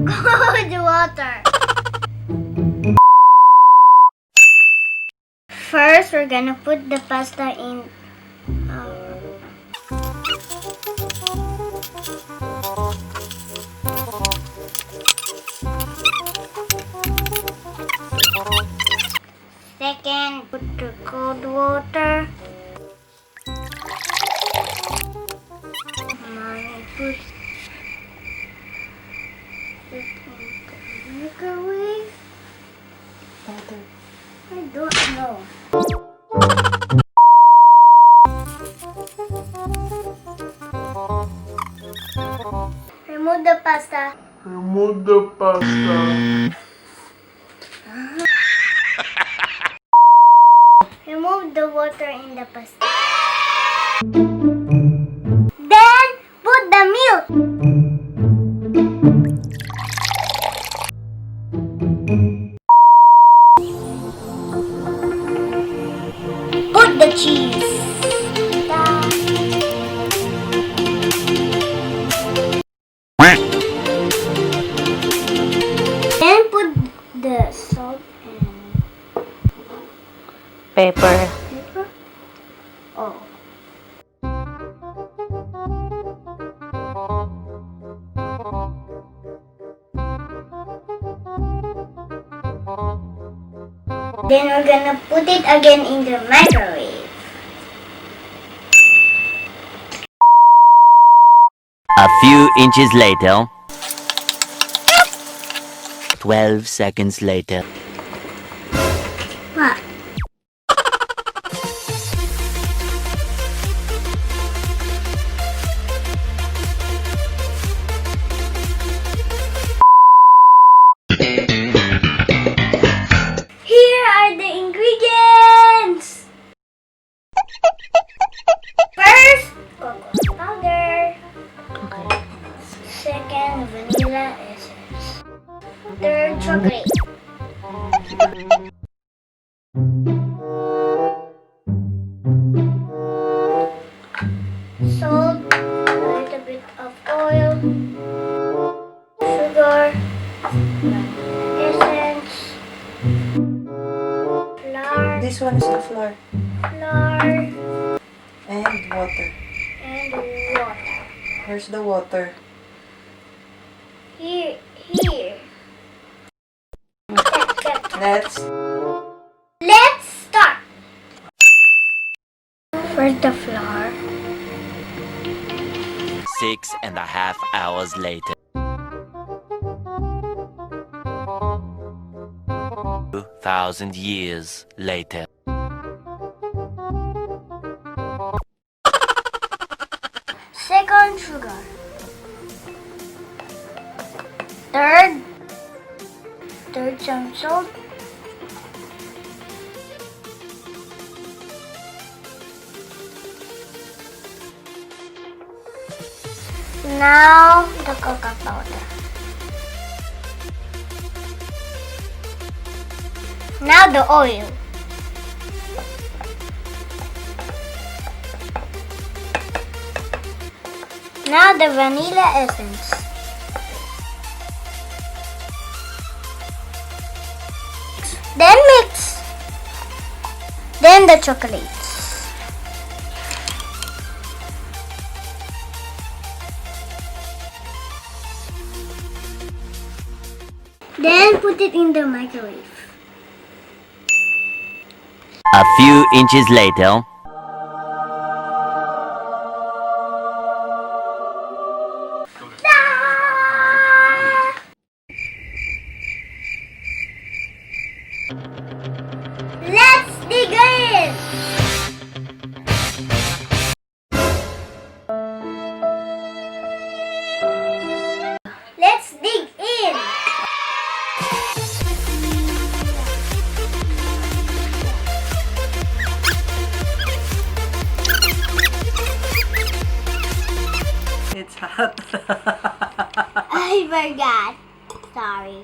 Cold water. First, we're gonna put the pasta in second, put the cold water. Mommy, put it in the microwave. I don't know. Remove the pasta. Remove the pasta. Remove the water in the pasta. Then put the milk. Put the cheese. Then put the salt and Pepper. pepper. Oh. Then we're gonna put it again in the microwave. A few inches later. 12 seconds later. What? Here are the ingredients. First, cocoa powder. Okay. Second, vanilla essence. Third, chocolate. Salt, a little bit of oil, sugar, essence, flour, This one is the flour and water. and water. Where's the water? Here. Let's start. First the flour. 6.5 hours later. 2,000 years later. Second, sugar. Third some salt. Now the cocoa powder. Now the oil. Now the vanilla essence. Then mix. Then the chocolates. Then put it in the microwave. A few inches later. Let's begin! Let's dig in! It's hot. I forgot. Sorry.